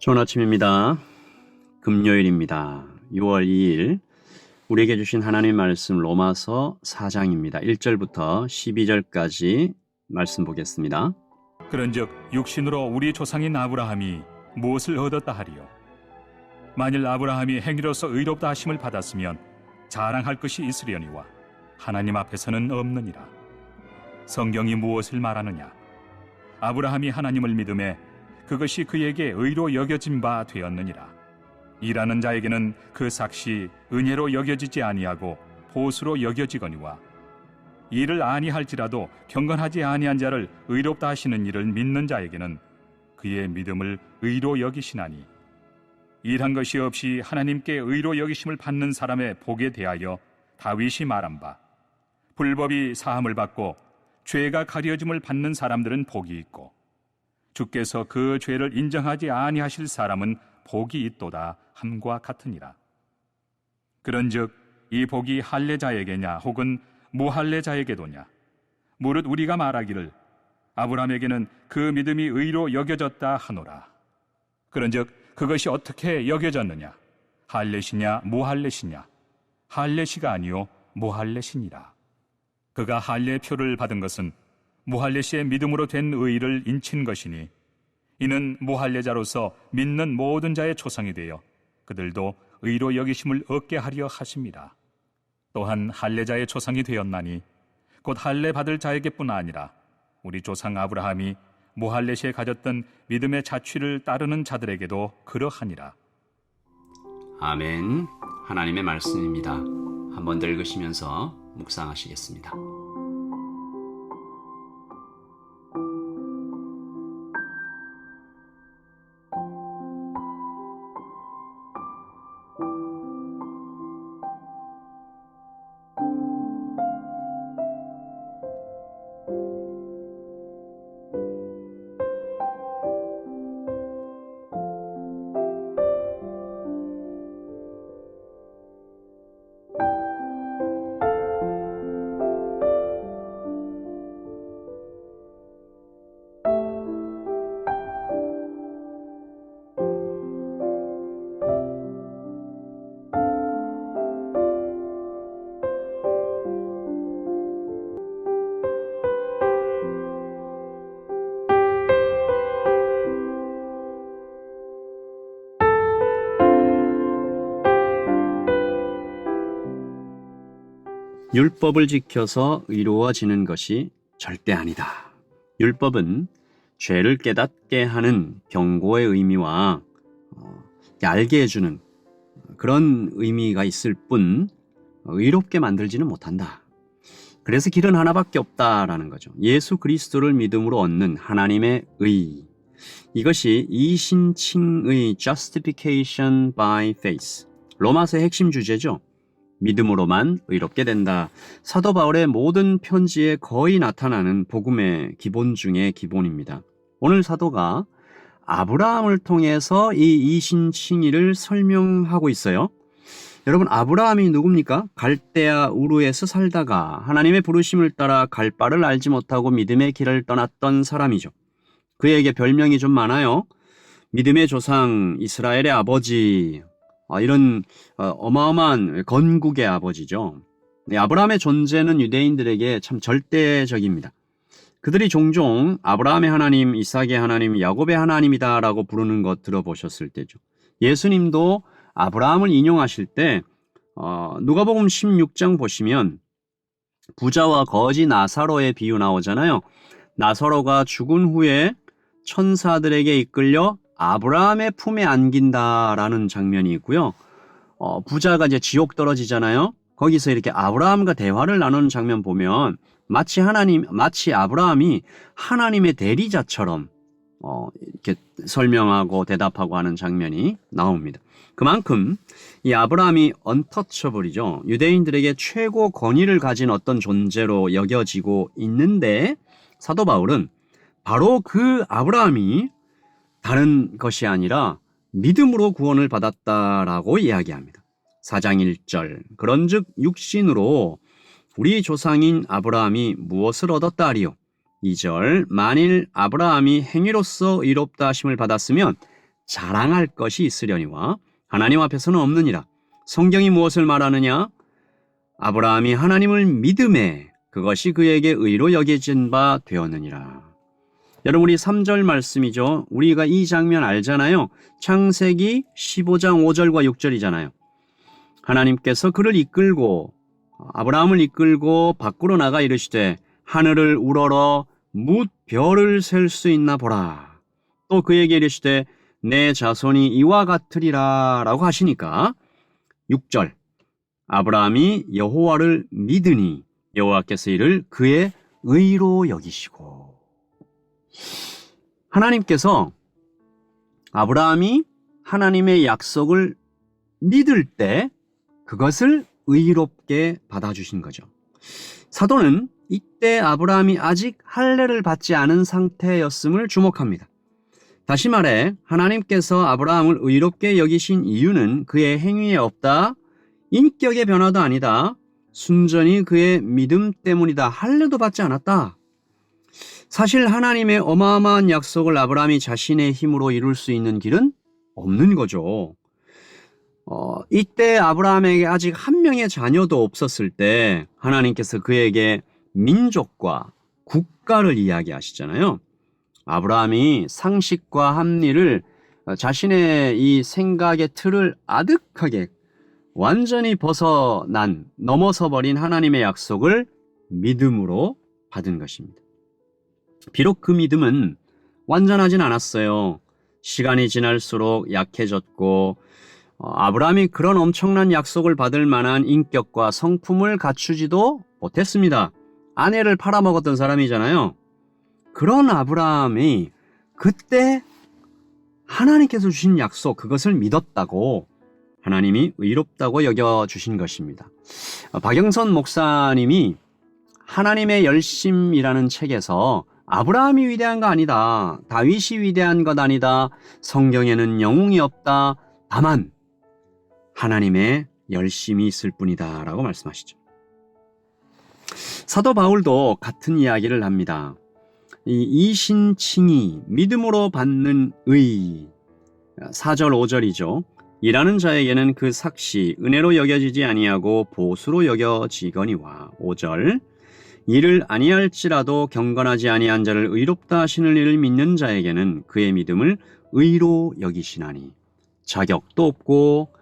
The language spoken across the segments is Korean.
좋은 아침입니다. 금요일입니다. 6월 2일 우리에게 주신 하나님의 말씀 로마서 4장입니다. 1절부터 12절까지 말씀 보겠습니다. 그런즉 육신으로 우리 조상인 아브라함이 무엇을 얻었다 하리요? 만일 아브라함이 행위로서 의롭다 하심을 받았으면 자랑할 것이 있으려니와 하나님 앞에서는 없느니라. 성경이 무엇을 말하느냐? 아브라함이 하나님을 믿음에 그것이 그에게 의로 여겨진 바 되었느니라. 일하는 자에게는 그 삭시 은혜로 여겨지지 아니하고 보수로 여겨지거니와 일을 아니할지라도 경건하지 아니한 자를 의롭다 하시는 이를 믿는 자에게는 그의 믿음을 의로 여기시나니, 일한 것이 없이 하나님께 의로 여기심을 받는 사람의 복에 대하여 다윗이 말한 바, 불법이 사함을 받고 죄가 가려짐을 받는 사람들은 복이 있고 주께서 그 죄를 인정하지 아니하실 사람은 복이 있도다 함과 같으니라. 그런즉 이 복이 할례자에게냐 혹은 무할례자에게도냐? 무릇 우리가 말하기를 아브라함에게는 그 믿음이 의로 여겨졌다 하노라. 그런즉 그것이 어떻게 여겨졌느냐? 할례시냐 무할례시냐? 할례시가 아니요 무할례시니라. 그가 할례의 표를 받은 것은 무할례시의 믿음으로 된 의를 인친 것이니, 이는 무할례자로서 믿는 모든 자의 초상이 되어 그들도 의로 여기심을 얻게 하려 하심이라. 또한 할례자의 초상이 되었나니 곧 할례 받을 자에게뿐 아니라 우리 조상 아브라함이 무할례시에 가졌던 믿음의 자취를 따르는 자들에게도 그러하니라. 아멘. 하나님의 말씀입니다. 한 번 더 읽으시면서 묵상하시겠습니다. 율법을 지켜서 의로워지는 것이 절대 아니다. 율법은 죄를 깨닫게 하는 경고의 의미와 알게 해주는 그런 의미가 있을 뿐 의롭게 만들지는 못한다. 그래서 길은 하나밖에 없다라는 거죠. 예수 그리스도를 믿음으로 얻는 하나님의 의. 이것이 이신칭의 justification by faith. 로마서의 핵심 주제죠. 믿음으로만 의롭게 된다. 사도 바울의 모든 편지에 거의 나타나는 복음의 기본 중에 기본입니다. 오늘 사도가 아브라함을 통해서 이 이신칭의를 설명하고 있어요. 여러분, 아브라함이 누굽니까? 갈대아 우르에서 살다가 하나님의 부르심을 따라 갈 바를 알지 못하고 믿음의 길을 떠났던 사람이죠. 그에게 별명이 좀 많아요. 믿음의 조상, 이스라엘의 아버지, 이런 어마어마한 건국의 아버지죠. 아브라함의 존재는 유대인들에게 참 절대적입니다. 그들이 종종 아브라함의 하나님, 이삭의 하나님, 야곱의 하나님이다라고 부르는 것 들어보셨을 때죠. 예수님도 아브라함을 인용하실 때 누가복음 16장 보시면 부자와 거지 나사로의 비유 나오잖아요. 나사로가 죽은 후에 천사들에게 이끌려 아브라함의 품에 안긴다라는 장면이 있고요. 부자가 이제 지옥 떨어지잖아요. 거기서 이렇게 아브라함과 대화를 나누는 장면 보면 마치 아브라함이 하나님의 대리자처럼 이렇게 설명하고 대답하고 하는 장면이 나옵니다. 그만큼 이 아브라함이 언터처블이죠. 유대인들에게 최고 권위를 가진 어떤 존재로 여겨지고 있는데, 사도 바울은 바로 그 아브라함이 다른 것이 아니라 믿음으로 구원을 받았다라고 이야기합니다. 4장 1절. 그런즉 육신으로 우리 조상인 아브라함이 무엇을 얻었다 하리요? 2절. 만일 아브라함이 행위로서 의롭다 하심을 받았으면 자랑할 것이 있으려니와 하나님 앞에서는 없느니라. 성경이 무엇을 말하느냐? 아브라함이 하나님을 믿음에 그것이 그에게 의로 여겨진 바 되었느니라. 여러분, 우리 3절 말씀이죠. 우리가 이 장면 알잖아요. 창세기 15장 5절과 6절이잖아요. 하나님께서 그를 이끌고 아브라함을 이끌고 밖으로 나가 이르시되 하늘을 우러러 뭇 별을 셀 수 있나 보라. 또 그에게 이르시되 내 자손이 이와 같으리라 라고 하시니까 6절 아브라함이 여호와를 믿으니 여호와께서 이를 그의 의로 여기시고. 하나님께서 아브라함이 하나님의 약속을 믿을 때 그것을 의롭게 받아주신 거죠. 사도는 이때 아브라함이 아직 할례를 받지 않은 상태였음을 주목합니다. 다시 말해 하나님께서 아브라함을 의롭게 여기신 이유는 그의 행위에 없다, 인격의 변화도 아니다, 순전히 그의 믿음 때문이다. 할례도 받지 않았다. 사실 하나님의 어마어마한 약속을 아브라함이 자신의 힘으로 이룰 수 있는 길은 없는 거죠. 이때 아브라함에게 아직 한 명의 자녀도 없었을 때 하나님께서 그에게 민족과 국가를 이야기하시잖아요. 아브라함이 상식과 합리를 자신의 이 생각의 틀을 아득하게 완전히 넘어서 버린 하나님의 약속을 믿음으로 받은 것입니다. 비록 그 믿음은 완전하진 않았어요. 시간이 지날수록 약해졌고 아브라함이 그런 엄청난 약속을 받을 만한 인격과 성품을 갖추지도 못했습니다. 아내를 팔아먹었던 사람이잖아요. 그런 아브라함이 그때 하나님께서 주신 약속, 그것을 믿었다고 하나님이 의롭다고 여겨주신 것입니다. 박영선 목사님이 하나님의 열심이라는 책에서 아브라함이 위대한 거 아니다, 다윗이 위대한 것 아니다, 성경에는 영웅이 없다, 다만 하나님의 열심이 있을 뿐이다 라고 말씀하시죠. 사도 바울도 같은 이야기를 합니다. 이 이신칭의, 믿음으로 받는 의, 4절 5절이죠. 일하는 자에게는 그 삭시 은혜로 여겨지지 아니하고 보수로 여겨지거니와. 5절 이를 아니할지라도 경건하지 아니한 자를 의롭다 하시는 일을 믿는 자에게는 그의 믿음을 의로 여기시나니. 자격도 없고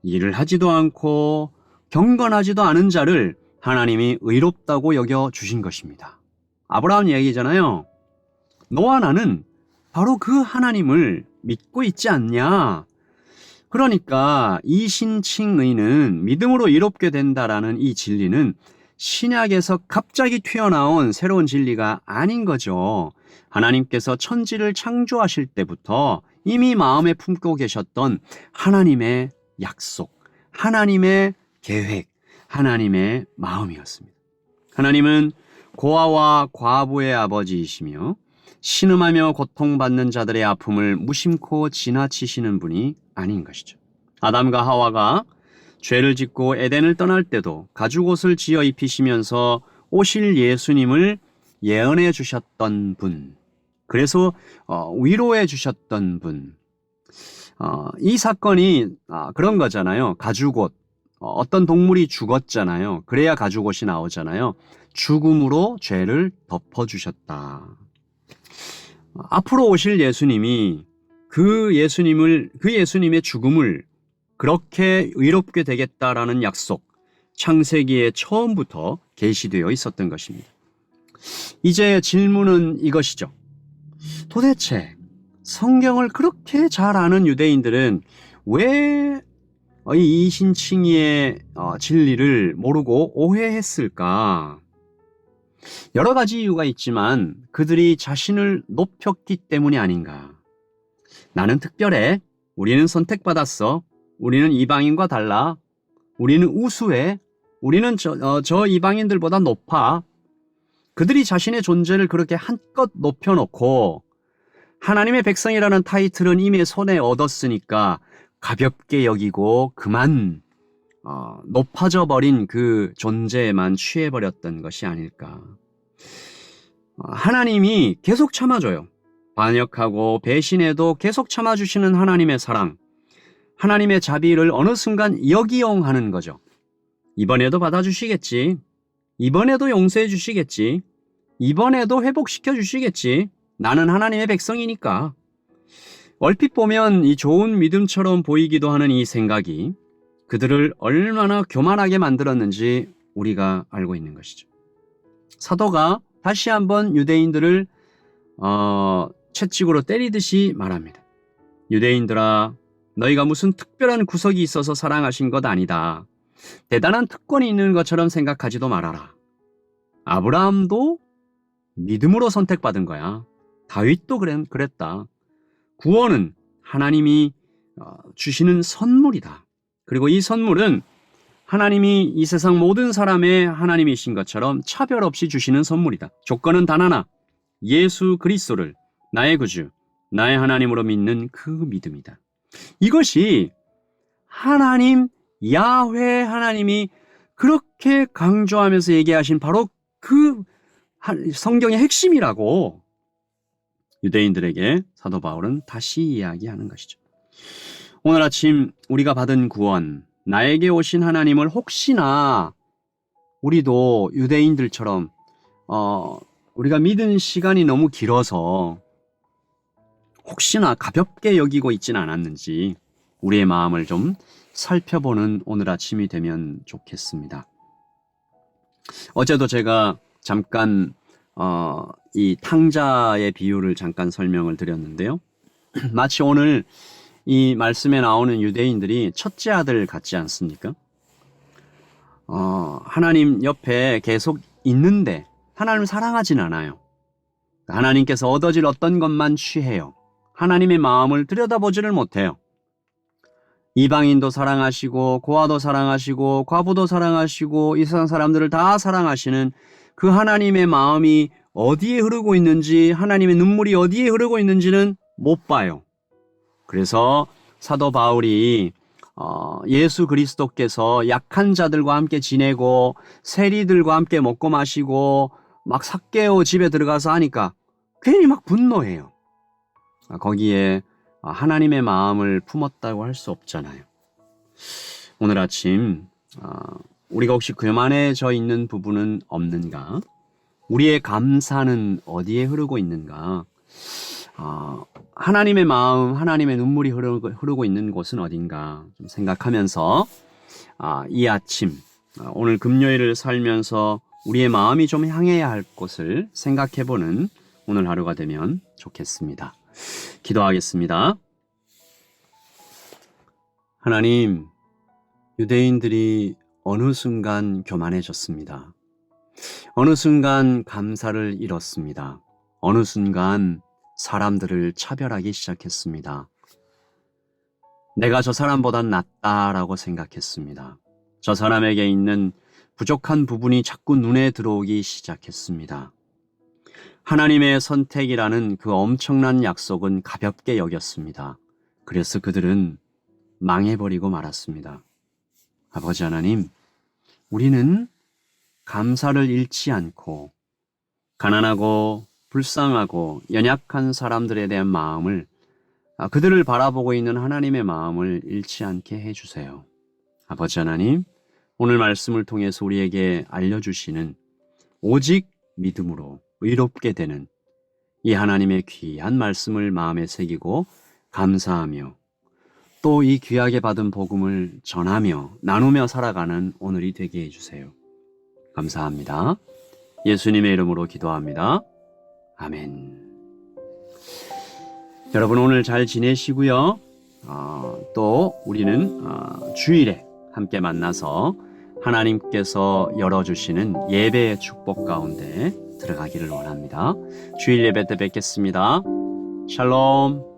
일을 하지도 않고 경건하지도 않은 자를 하나님이 의롭다고 여겨주신 것입니다. 아브라함 얘기잖아요. 너와 나는 바로 그 하나님을 믿고 있지 않냐. 그러니까 이신칭의는 믿음으로 이롭게 된다라는 이 진리는 신약에서 갑자기 튀어나온 새로운 진리가 아닌 거죠. 하나님께서 천지를 창조하실 때부터 이미 마음에 품고 계셨던 하나님의 약속, 하나님의 계획, 하나님의 마음이었습니다. 하나님은 고아와 과부의 아버지이시며 신음하며 고통받는 자들의 아픔을 무심코 지나치시는 분이 아닌 것이죠. 아담과 하와가 죄를 짓고 에덴을 떠날 때도 가죽옷을 지어 입히시면서 오실 예수님을 예언해 주셨던 분, 그래서 위로해 주셨던 분. 이 사건이 그런 거잖아요. 가죽옷, 어떤 동물이 죽었잖아요. 그래야 가죽옷이 나오잖아요. 죽음으로 죄를 덮어주셨다. 앞으로 오실 예수님이 그 예수님의 죽음을 그렇게 의롭게 되겠다라는 약속, 창세기의 처음부터 계시되어 있었던 것입니다. 이제 질문은 이것이죠. 도대체 성경을 그렇게 잘 아는 유대인들은 왜 이 이신칭의의 진리를 모르고 오해했을까? 여러 가지 이유가 있지만 그들이 자신을 높였기 때문이 아닌가. 나는 특별해. 우리는 선택받았어. 우리는 이방인과 달라. 우리는 우수해. 우리는 저 이방인들보다 높아. 그들이 자신의 존재를 그렇게 한껏 높여놓고 하나님의 백성이라는 타이틀은 이미 손에 얻었으니까 가볍게 여기고 그만 높아져 버린 그 존재에만 취해버렸던 것이 아닐까. 하나님이 계속 참아줘요. 반역하고 배신해도 계속 참아주시는 하나님의 사랑, 하나님의 자비를 어느 순간 역이용하는 거죠. 이번에도 받아주시겠지. 이번에도 용서해 주시겠지. 이번에도 회복시켜 주시겠지. 나는 하나님의 백성이니까. 얼핏 보면 이 좋은 믿음처럼 보이기도 하는 이 생각이 그들을 얼마나 교만하게 만들었는지 우리가 알고 있는 것이죠. 사도가 다시 한번 유대인들을 채찍으로 때리듯이 말합니다. 유대인들아, 너희가 무슨 특별한 구석이 있어서 사랑하신 것 아니다. 대단한 특권이 있는 것처럼 생각하지도 말아라. 아브라함도 믿음으로 선택받은 거야. 다윗도 그랬다. 구원은 하나님이 주시는 선물이다. 그리고 이 선물은 하나님이 이 세상 모든 사람의 하나님이신 것처럼 차별 없이 주시는 선물이다. 조건은 단 하나. 예수 그리스도를 나의 구주, 나의 하나님으로 믿는 그 믿음이다. 이것이 하나님, 야훼 하나님이 그렇게 강조하면서 얘기하신 바로 그 성경의 핵심이라고 유대인들에게 사도 바울은 다시 이야기하는 것이죠. 오늘 아침 우리가 받은 구원, 나에게 오신 하나님을 혹시나 우리도 유대인들처럼 우리가 믿은 시간이 너무 길어서 혹시나 가볍게 여기고 있지는 않았는지 우리의 마음을 좀 살펴보는 오늘 아침이 되면 좋겠습니다. 어제도 제가 잠깐 이 탕자의 비유를 잠깐 설명을 드렸는데요. 마치 오늘 이 말씀에 나오는 유대인들이 첫째 아들 같지 않습니까? 하나님 옆에 계속 있는데 하나님을 사랑하진 않아요. 하나님께서 얻어질 어떤 것만 취해요. 하나님의 마음을 들여다보지를 못해요. 이방인도 사랑하시고 고아도 사랑하시고 과부도 사랑하시고 이 세상 사람들을 다 사랑하시는 그 하나님의 마음이 어디에 흐르고 있는지, 하나님의 눈물이 어디에 흐르고 있는지는 못 봐요. 그래서 사도 바울이 예수 그리스도께서 약한 자들과 함께 지내고 세리들과 함께 먹고 마시고 막 삭개오 집에 들어가서 하니까 괜히 막 분노해요. 거기에 하나님의 마음을 품었다고 할 수 없잖아요. 오늘 아침 우리가 혹시 교만해져 있는 부분은 없는가? 우리의 감사는 어디에 흐르고 있는가? 하나님의 마음, 하나님의 눈물이 흐르고 있는 곳은 어딘가 좀 생각하면서 이 아침, 오늘 금요일을 살면서 우리의 마음이 좀 향해야 할 곳을 생각해보는 오늘 하루가 되면 좋겠습니다. 기도하겠습니다. 하나님, 유대인들이 어느 순간 교만해졌습니다. 어느 순간 감사를 잃었습니다. 어느 순간 사람들을 차별하기 시작했습니다. 내가 저 사람보단 낫다라고 생각했습니다. 저 사람에게 있는 부족한 부분이 자꾸 눈에 들어오기 시작했습니다. 하나님의 선택이라는 그 엄청난 약속은 가볍게 여겼습니다. 그래서 그들은 망해버리고 말았습니다. 아버지 하나님, 우리는 감사를 잃지 않고 가난하고 불쌍하고 연약한 사람들에 대한 마음을, 그들을 바라보고 있는 하나님의 마음을 잃지 않게 해주세요. 아버지 하나님, 오늘 말씀을 통해서 우리에게 알려주시는 오직 믿음으로 의롭게 되는 이 하나님의 귀한 말씀을 마음에 새기고 감사하며 또 이 귀하게 받은 복음을 전하며 나누며 살아가는 오늘이 되게 해주세요. 감사합니다. 예수님의 이름으로 기도합니다. 아멘. 여러분 오늘 잘 지내시고요. 또 우리는 주일에 함께 만나서 하나님께서 열어주시는 예배의 축복 가운데 들어가기를 원합니다. 주일 예배 때 뵙겠습니다. 샬롬.